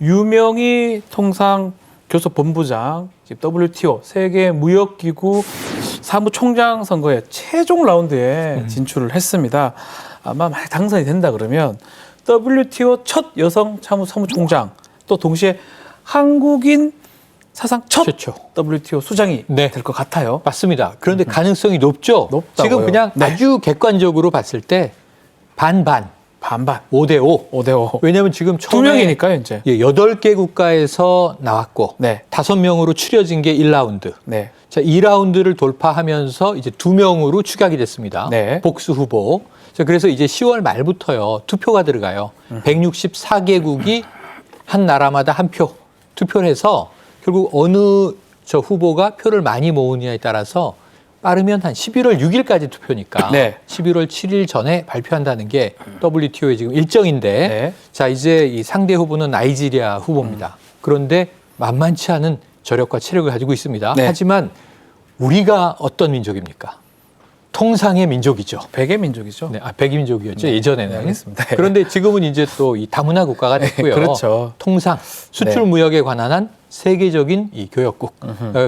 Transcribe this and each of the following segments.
유명희 통상교섭본부장, WTO 세계무역기구 사무총장 선거에 최종 라운드에 진출을 했습니다. 아마 만약 당선이 된다 그러면 WTO 첫 여성 사무총장, 또 동시에 한국인 사상 첫 그렇죠. WTO 수장이 네. 될 것 같아요. 맞습니다. 그런데 가능성이 높죠. 높다고요. 지금 그냥 네. 아주 객관적으로 봤을 때 반반, 반반. 5대5. 5대5. 왜냐하면 지금 두 처음에 명이니까요, 이제. 8개 국가에서 나왔고 네. 5명으로 추려진 게 1라운드. 네. 자, 2라운드를 돌파하면서 이제 2명으로 축약이 됐습니다. 네. 복수 후보. 자, 그래서 이제 10월 말부터요. 투표가 들어가요. 164개국이 한 나라마다 한 표 투표를 해서 결국 어느 저 후보가 표를 많이 모으느냐에 따라서 빠르면 한 11월 6일까지 투표니까 네. 11월 7일 전에 발표한다는 게 WTO의 지금 일정인데 네. 자, 이제 이 상대 후보는 나이지리아 후보입니다. 그런데 만만치 않은 저력과 체력을 가지고 있습니다. 네. 하지만 우리가 어떤 민족입니까? 통상의 민족이죠. 백의 민족이죠. 네, 백이민족이었죠, 예전에는. 네, 알겠습니다. 그런데 지금은 이제 또 이 다문화 국가가 됐고요. 그렇죠. 통상, 수출 네. 무역에 관한 한 세계적인 이 교역국.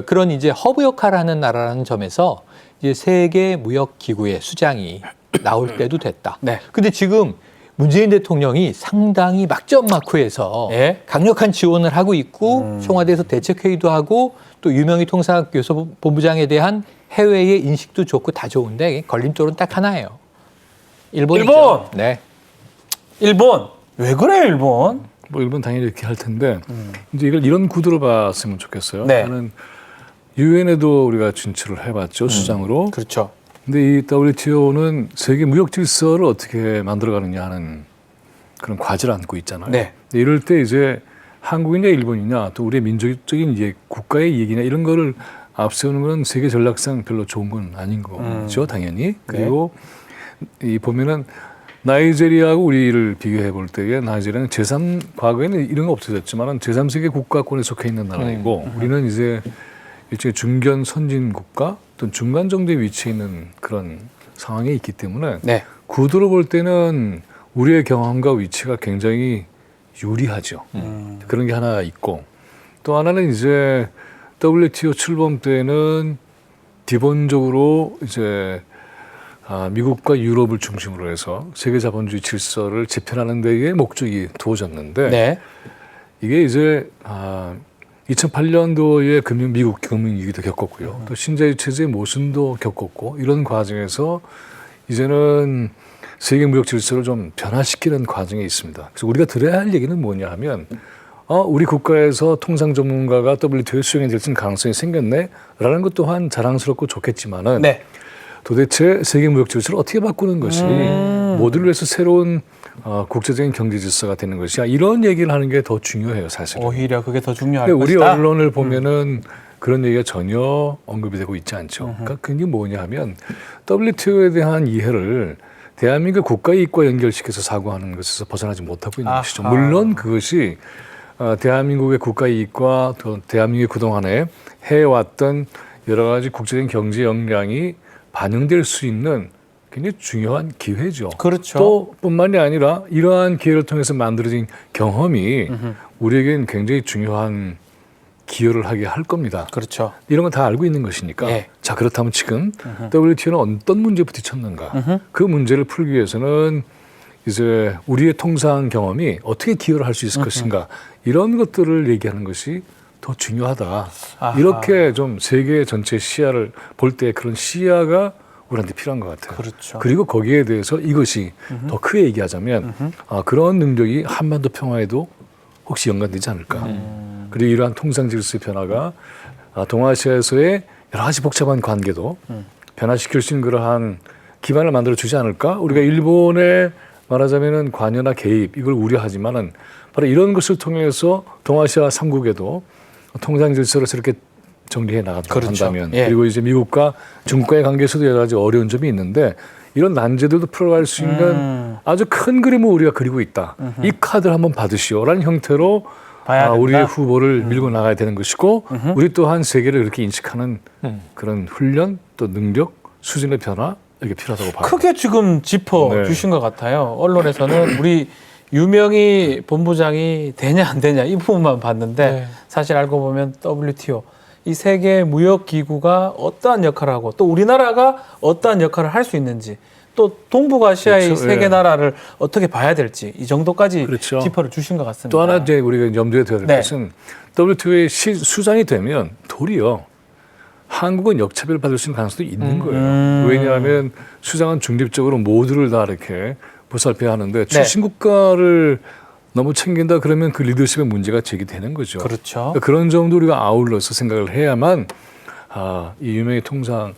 그런 이제 허브 역할을 하는 나라라는 점에서 이제 세계 무역 기구의 수장이 나올 때도 됐다. 네. 근데 지금 문재인 대통령이 상당히 막전 막후에서 예? 강력한 지원을 하고 있고 청와대에서 대책회의도 하고 또 유명희 통상교섭본부장에 대한 해외의 인식도 좋고 다 좋은데 걸림돌은 딱 하나예요. 일본이죠. 일본! 네. 일본. 왜 그래요, 일본? 뭐 일본 당연히 이렇게 할 텐데 이제 이걸 이런 구도로 봤으면 좋겠어요. 네. 나는 유엔에도 우리가 진출을 해봤죠, 수장으로. 그렇죠. 근데 이 WTO는 세계 무역 질서를 어떻게 만들어가느냐 하는 그런 과제를 안고 있잖아요. 네. 근데 이럴 때 이제 한국이냐 일본이냐 또 우리의 민족적인 이제 국가의 얘기냐 이런 거를 앞세우는 건 세계 전략상 별로 좋은 건 아닌 거죠, 당연히. 그리고 이 보면은 나이제리아하고 우리를 비교해 볼 때에 나이제리아는 과거에는 이런 거 없어졌지만은 제3세계 국가권에 속해 있는 나라이고 우리는 이제 일종의 중견 선진 국가 또는 중간 정도에 위치해 있는 그런 상황에 있기 때문에 네. 구도로 볼 때는 우리의 경험과 위치가 굉장히 유리하죠. 그런 게 하나 있고 또 하나는 이제 WTO 출범 때는 기본적으로 이제 미국과 유럽을 중심으로 해서 세계 자본주의 질서를 재편하는 데에 목적이 두어졌는데 네. 이게 이제 2008년도에 미국 금융위기도 겪었고요. 또 신자유 체제의 모순도 겪었고 이런 과정에서 이제는 세계 무역 질서를 좀 변화시키는 과정에 있습니다. 그래서 우리가 들어야 할 얘기는 뭐냐 하면 우리 국가에서 통상 전문가가 WTO에 수용이 될 수 있는 가능성이 생겼네 라는 것 또한 자랑스럽고 좋겠지만은 네. 도대체 세계 무역 질서를 어떻게 바꾸는 것이 모두를 위해서 새로운 국제적인 경제 질서가 되는 것이야. 이런 얘기를 하는 게 더 중요해요, 사실은. 오히려 그게 더 중요할 근데 우리 것이다. 언론을 보면은 그런 얘기가 전혀 언급이 되고 있지 않죠. 그러니까 그게 뭐냐 하면 WTO에 대한 이해를 대한민국 국가의 이익과 연결시켜서 사고하는 것에서 벗어나지 못하고 있는 것이죠. 물론 그것이 대한민국의 국가 이익과 또 대한민국이 그동안에 해왔던 여러 가지 국제적인 경제 역량이 반영될 수 있는 굉장히 중요한 기회죠. 그렇죠. 또 뿐만이 아니라 이러한 기회를 통해서 만들어진 경험이 우리에겐 굉장히 중요한 기여를 하게 할 겁니다. 그렇죠. 이런 건 다 알고 있는 것이니까. 예. 자, 그렇다면 지금 WTO는 어떤 문제에 부딪혔는가? 그 문제를 풀기 위해서는 이제 우리의 통상 경험이 어떻게 기여를 할 수 있을 것인가? 이런 것들을 얘기하는 것이 더 중요하다. 아하. 이렇게 좀 세계 전체 시야를 볼 때 그런 시야가 우리한테 필요한 것 같아요. 그렇죠. 그리고 거기에 대해서 이것이 더 크게 얘기하자면 그런 능력이 한반도 평화에도 혹시 연관되지 않을까. 그리고 이러한 통상 질서의 변화가 동아시아에서의 여러 가지 복잡한 관계도 변화시킬 수 있는 그러한 기반을 만들어 주지 않을까. 우리가 일본의 말하자면은 관여나 개입 이걸 우려하지만은 바로 이런 것을 통해서 동아시아 3국에도 통상 질서를 새롭게 정리해 나간다면 그렇죠. 예. 그리고 이제 미국과 중국과의 관계에서도 여러 가지 어려운 점이 있는데 이런 난제들도 풀어갈 수 있는 아주 큰 그림을 우리가 그리고 있다. 이 카드를 한번 받으시오라는 형태로 봐야 된다. 우리의 후보를 밀고 나가야 되는 것이고 우리 또한 세계를 그렇게 인식하는 그런 훈련 또 능력 수준의 변화 이게 필요하다고 봐요. 크게 지금 짚어 네. 주신 것 같아요. 언론에서는 우리 유명희 본부장이 되냐 안 되냐 이 부분만 봤는데 네. 사실 알고 보면 WTO 이 세계 무역 기구가 어떠한 역할을 하고 또 우리나라가 어떠한 역할을 할 수 있는지 또 동북아시아의 그렇죠. 세계 예. 나라를 어떻게 봐야 될지 이 정도까지 그렇죠. 짚어를 주신 것 같습니다. 또 하나 이제 우리가 염두에 둬야 될 네. 것은 WTO의 수장이 되면 도리어 한국은 역차별 받을 수 있는 가능성도 있는 거예요. 왜냐하면 수장은 중립적으로 모두를 다 이렇게 보살펴야 하는데 출신 국가를 너무 챙긴다 그러면 그 리더십의 문제가 제기되는 거죠. 그렇죠. 그러니까 그런 점도 우리가 아울러서 생각을 해야만 이 유명희 통상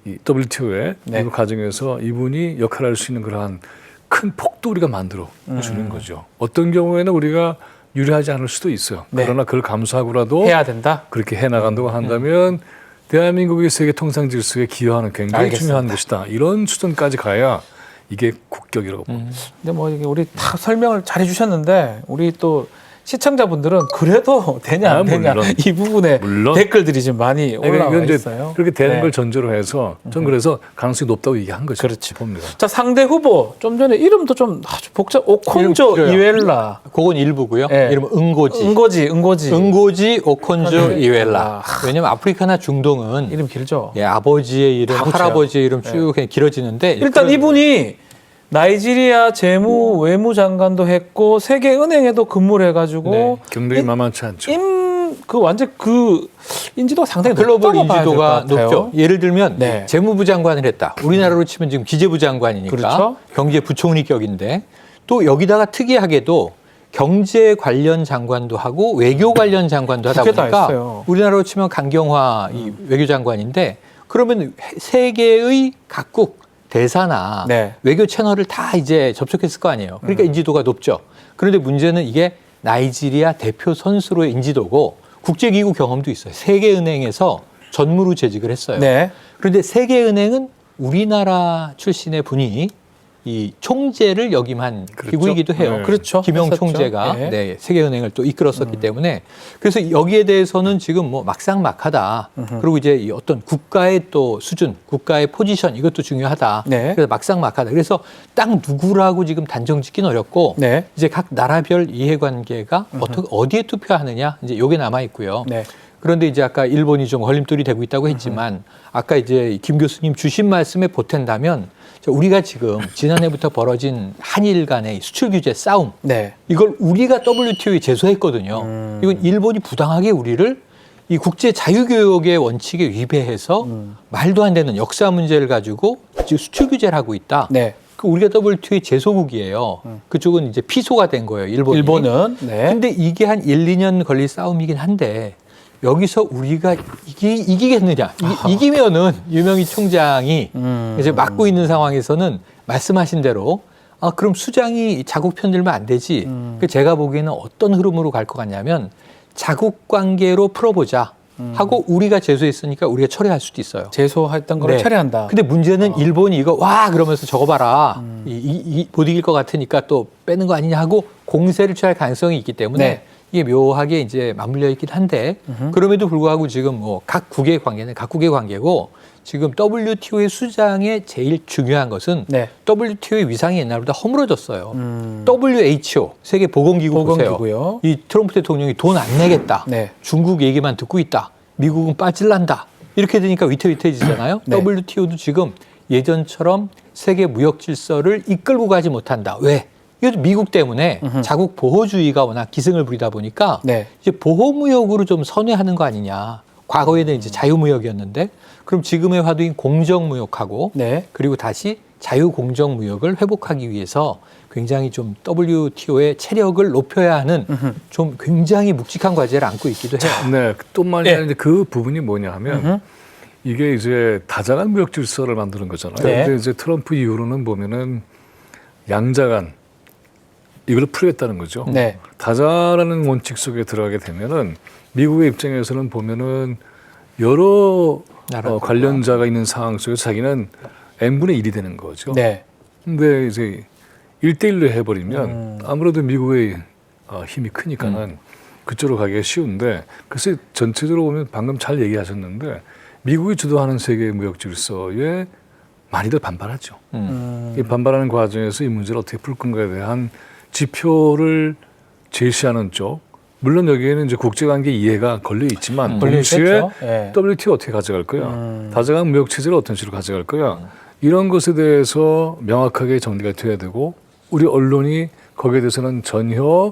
이 WTO의 네. 이 과정에서 이분이 역할을 할 수 있는 그러한 큰 폭도 우리가 만들어 주는 거죠. 어떤 경우에는 우리가 유리하지 않을 수도 있어요. 네. 그러나 그걸 감수하고라도 해야 된다. 그렇게 해나간다고 한다면 대한민국의 세계 통상 질서에 기여하는 굉장히 알겠습니다. 중요한 것이다. 이런 수준까지 가야 이게 국격이라고 봅니다. 근데 뭐 이게 우리 다 설명을 잘 해주셨는데 우리 또 시청자분들은 그래도 되냐 안 되냐 물론. 이 부분에 물론. 댓글들이 좀 많이 올라와 이건 이제 있어요. 그렇게 되는 네. 걸 전제로 해서 전 그래서 가능성이 높다고 얘기한 거죠. 그렇죠. 봅니다. 자 상대 후보 좀 전에 이름도 좀 아주 복잡 오콘조 이름 길어요. 이웰라 그건 일부고요. 네. 이름은 응고지. 응고지 오콘조 네. 이웰라. 왜냐면 아프리카나 중동은 이름 길죠. 예, 아버지의 이름, 다 붙여요. 할아버지의 이름 쭉 그냥 길어지는데 일단 이분이 나이지리아 재무 외무장관도 했고 세계은행에도 근무를 해가지고 네. 경력이 만만치 않죠. 그 완전 그 인지도가 상당히 글로벌 높다고 봐야 될것 인지도가 같아요. 높죠. 예를 들면 네. 재무부 장관을 했다. 우리나라로 치면 지금 기재부 장관이니까 그렇죠. 경제부총리격인데 또 여기다가 특이하게도 경제 관련 장관도 하고 외교 관련 장관도 하다 두개다 보니까 있어요. 우리나라로 치면 강경화 이 외교장관인데 그러면 세계의 각국 대사나 네. 외교 채널을 다 이제 접촉했을 거 아니에요. 그러니까 인지도가 높죠. 그런데 문제는 이게 나이지리아 대표 선수로의 인지도고 국제기구 경험도 있어요. 세계은행에서 전무로 재직을 했어요. 네. 그런데 세계은행은 우리나라 출신의 분이 이 총재를 역임한 그렇죠. 기구이기도 해요. 네. 그렇죠. 김영 했었죠. 총재가 네. 네, 세계은행을 또 이끌었었기 때문에 그래서 여기에 대해서는 지금 뭐 막상막하다. 그리고 이제 이 어떤 국가의 또 수준, 국가의 포지션 이것도 중요하다. 네. 그래서 막상막하다. 그래서 딱 누구라고 지금 단정짓기는 어렵고 네. 이제 각 나라별 이해관계가 어디에 투표하느냐 이제 요게 남아 있고요. 네. 그런데 이제 아까 일본이 좀 걸림돌이 되고 있다고 했지만 아까 이제 김 교수님 주신 말씀에 보탠다면 우리가 지금 지난해부터 벌어진 한일 간의 수출 규제 싸움 네. 이걸 우리가 WTO에 제소했거든요. 이건 일본이 부당하게 우리를 이 국제 자유교역의 원칙에 위배해서 말도 안 되는 역사 문제를 가지고 지금 수출 규제를 하고 있다. 네. 그 우리가 WTO의 제소국이에요. 그쪽은 이제 피소가 된 거예요. 일본은 네. 근데 이게 한 1, 2년 걸릴 싸움이긴 한데 여기서 우리가 이기겠느냐. 이기면은 유명희 총장이 이제 맡고 있는 상황에서는 말씀하신 대로 그럼 수장이 자국 편들면 안 되지. 제가 보기에는 어떤 흐름으로 갈 것 같냐면 자국 관계로 풀어보자 하고 우리가 제소했으니까 우리가 철회할 수도 있어요. 제소했던 거를 네. 처리한다. 근데 문제는 일본이 이거 와 그러면서 저거 봐라 못 이길 것 같으니까 또 빼는 거 아니냐 하고 공세를 취할 가능성이 있기 때문에 네. 이게 묘하게 이제 맞물려 있긴 한데 그럼에도 불구하고 지금 뭐 각국의 관계는 각국의 관계고 지금 WTO의 수장에 제일 중요한 것은 네. WTO의 위상이 옛날보다 허물어졌어요. WHO 세계 보건기구 보건기구요. 보세요. 이 트럼프 대통령이 돈 안 내겠다. 네. 중국 얘기만 듣고 있다. 미국은 빠질란다. 이렇게 되니까 위태위태해지잖아요. 네. WTO도 지금 예전처럼 세계 무역 질서를 이끌고 가지 못한다. 왜? 이것도 미국 때문에 자국 보호주의가 워낙 기승을 부리다 보니까 네. 이제 보호무역으로 좀 선회하는 거 아니냐. 과거에는 이제 자유무역이었는데 그럼 지금의 화두인 공정무역하고 네. 그리고 다시 자유공정무역을 회복하기 위해서 굉장히 좀 WTO의 체력을 높여야 하는 좀 굉장히 묵직한 과제를 안고 있기도 해요. 네, 또만 네. 이제 그 부분이 뭐냐 하면 이게 이제 다자간 무역 질서를 만드는 거잖아요. 네. 근데 이제 트럼프 이후로는 보면은 양자간 이걸 풀겠다는 거죠. 네. 다자라는 원칙 속에 들어가게 되면은 미국의 입장에서는 보면은 여러 관련자가 있는 상황 속에서 자기는 n분의 1이 되는 거죠. 네. 근데 이제 1대1로 해버리면 아무래도 미국의 힘이 크니까는 그쪽으로 가기가 쉬운데 글쎄 전체적으로 보면 방금 잘 얘기하셨는데 미국이 주도하는 세계 무역 질서에 많이들 반발하죠. 이 반발하는 과정에서 이 문제를 어떻게 풀 건가에 대한 지표를 제시하는 쪽, 물론 여기에는 이제 국제관계 이해가 걸려 있지만 동시에 걸려있겠죠. 예. WTO 어떻게 가져갈 거야? 다자간 무역 체제를 어떤 식으로 가져갈 거야? 이런 것에 대해서 명확하게 정리가 돼야 되고 우리 언론이 거기에 대해서는 전혀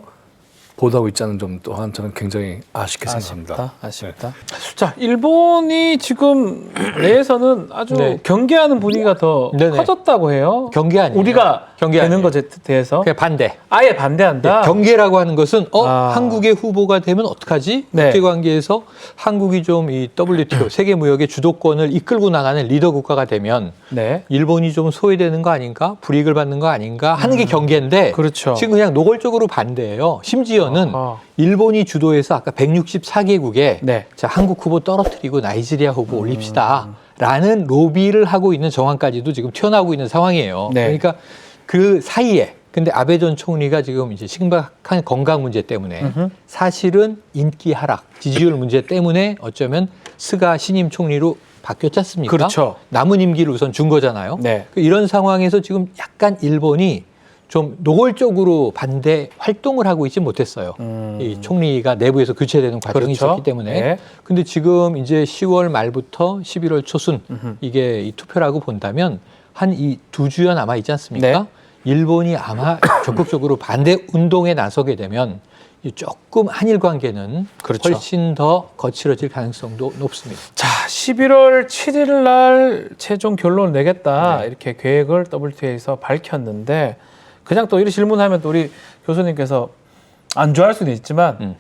보도하고 있지 않은 점 또한 저는 굉장히 아쉽게 생각합니다. 아쉽다. 자, 일본이 지금 내에서는 아주 네. 경계하는 분위기가 더 네네. 커졌다고 해요. 경계 아니에요. 우리가 경계 되는 아니에요. 것에 대해서 그냥 반대. 아예 반대한다. 경계라고 하는 것은 아. 한국의 후보가 되면 어떡하지? 네. 국제관계에서 한국이 좀 이 WTO 세계 무역의 주도권을 이끌고 나가는 리더 국가가 되면 네. 일본이 좀 소외되는 거 아닌가? 불이익을 받는 거 아닌가? 하는 게 경계인데 그렇죠. 지금 그냥 노골적으로 반대예요. 심지어는 아하. 일본이 주도해서 아까 164개국에 네. 자, 한국 후보 떨어뜨리고 나이지리아 후보 올립시다. 라는 로비를 하고 있는 정황까지도 지금 튀어나오고 있는 상황이에요. 네. 그러니까 그 사이에 근데 아베 전 총리가 지금 이제 심각한 건강 문제 때문에 사실은 인기 하락, 지지율 문제 때문에 어쩌면 스가 신임 총리로 바뀌었지 않습니까? 그렇죠. 남은 임기를 우선 준 거잖아요. 네. 이런 상황에서 지금 약간 일본이 좀 노골적으로 반대 활동을 하고 있지 못했어요. 이 총리가 내부에서 교체되는 과정이 그렇죠. 있었기 때문에. 네. 근데 지금 이제 10월 말부터 11월 초순 이게 이 투표라고 본다면 한 이 2주여 남아 있지 않습니까? 네. 일본이 아마 적극적으로 반대 운동에 나서게 되면 이 조금 한일 관계는 그렇죠. 훨씬 더 거칠어질 가능성도 높습니다. 자, 11월 7일 날 최종 결론을 내겠다. 네. 이렇게 계획을 WTO에서 밝혔는데 그냥 또 이런 질문하면 또 우리 교수님께서 안 좋아할 수는 있지만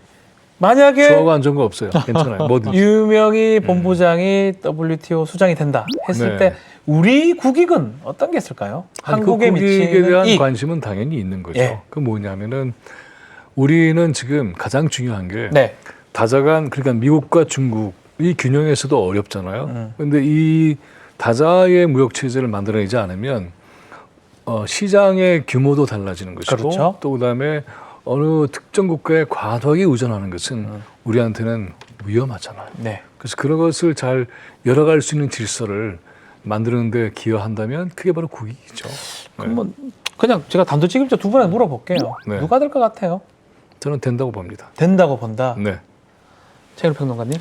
만약에 좋아하고 안 좋은 거 없어요. 괜찮아요. 뭐든지. 유명희 본부장이 WTO 수장이 된다 했을 네. 때 우리 국익은 어떤 게 있을까요? 한국에 그 국익에 미치는 대한 이익. 관심은 당연히 있는 거죠. 예. 그 뭐냐면은 우리는 지금 가장 중요한 게 네. 다자간 그러니까 미국과 중국이 균형에서도 어렵잖아요. 그런데 이 다자의 무역 체제를 만들어내지 않으면 시장의 규모도 달라지는 것이고 그렇죠. 또 그다음에 어느 특정 국가에 과도하게 의존하는 것은 우리한테는 위험하잖아요. 네. 그래서 그런 것을 잘 열어갈 수 있는 질서를 만드는 데 기여한다면 그게 바로 국익이죠. 그럼 뭐 그냥 제가 단도직입적 두 분한테 물어볼게요. 네. 누가 될 것 같아요? 저는 된다고 봅니다. 된다고 본다. 네. 최일 평론가님.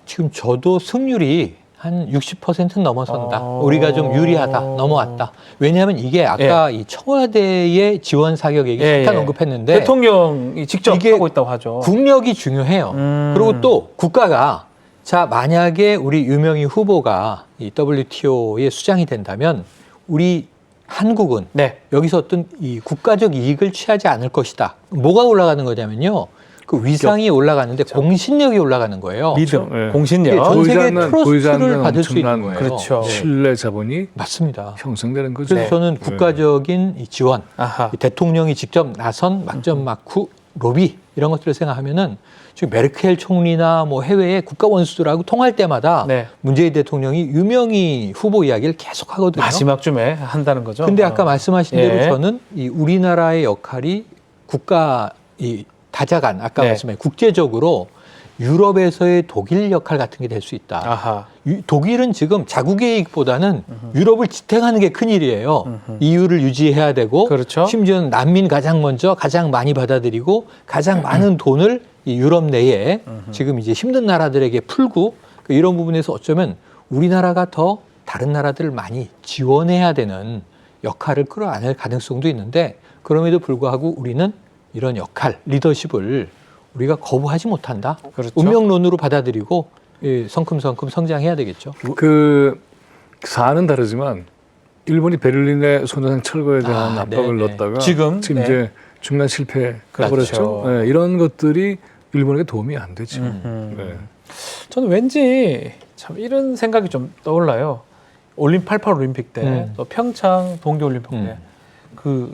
지금 저도 승률이 한 60% 넘어선다. 어. 우리가 좀 유리하다. 넘어왔다. 왜냐하면 이게 아까 이 청와대의 지원 사격액이 잠깐 언급했는데 대통령이 직접 이게 하고 있다고 하죠. 국력이 중요해요. 그리고 또 국가가 자 만약에 우리 유명희 후보가 이 WTO의 수장이 된다면 우리 한국은 네. 여기서 어떤 이 국가적 이익을 취하지 않을 것이다. 뭐가 올라가는 거냐면요. 그 위상이 올라가는데 공신력이 올라가는 거예요. 믿음, 네. 공신력. 전 보이지 세계 않는- 트러스트를 보이지 않는 받을 수 있는 엄청난 거예요. 그렇죠. 네. 신뢰 자본이 맞습니다. 형성되는 거죠. 그래서 저는 국가적인 이 지원, 아하. 이 대통령이 직접 나선 막전 막후 로비 이런 것들을 생각하면은 지금 메르켈 총리나 뭐 해외의 국가 원수들하고 통할 때마다 네. 문재인 대통령이 유명희 후보 이야기를 계속 하거든요. 마지막쯤에 한다는 거죠. 근데 아까 말씀하신 예. 대로 저는 이 우리나라의 역할이 국가 이 다자간 아까 네. 말씀해 국제적으로 유럽에서의 독일 역할 같은 게 될 수 있다. 아하. 독일은 지금 자국의 이익보다는 유럽을 지탱하는 게 큰일이에요. EU를 유지해야 되고 그렇죠. 심지어는 난민 가장 먼저 가장 많이 받아들이고 가장 많은 돈을 이 유럽 내에 지금 이제 힘든 나라들에게 풀고 이런 부분에서 어쩌면 우리나라가 더 다른 나라들을 많이 지원해야 되는 역할을 끌어안을 가능성도 있는데 그럼에도 불구하고 우리는 이런 역할, 리더십을 우리가 거부하지 못한다. 그렇죠. 운명론으로 받아들이고 성큼성큼 성장해야 되겠죠. 그 사안은 다르지만 일본이 베를린의 소녀상 철거에 대한 압박을 네네. 넣었다가 지금, 네. 이제 중간 실패해버렸죠. 그렇죠. 네, 이런 것들이 일본에게 도움이 안 되죠. 네. 저는 왠지 참 이런 생각이 좀 떠올라요. 88 올림픽 때, 또 평창 동계 올림픽 때, 그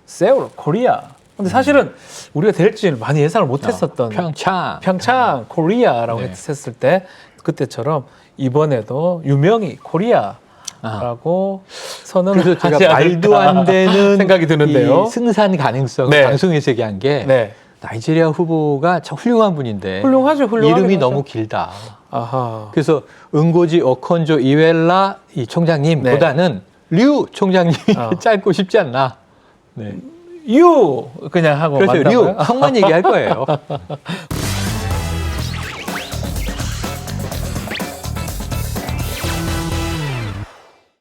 세울 코리아. 근데 사실은 우리가 될지는 많이 예상을 못했었던 평창 코리아라고 네. 했을 때 그때처럼 이번에도 유명히 코리아라고 선언을 그래서 제가 하지 말도 안 않을까 되는 생각이 드는데요. 이 승산 가능성을 네. 방송에서 얘기한 게 네. 나이지리아 후보가 참 훌륭한 분인데 훌륭하죠. 이름이 하죠. 너무 길다. 아하. 그래서 은고지 오콘조 이웰라 이 총장님보다는 류 총장님이 짧고 쉽지 않나. 네. 유 그냥 하고 그렇죠. 만나고요? 류, 형만 얘기할 거예요.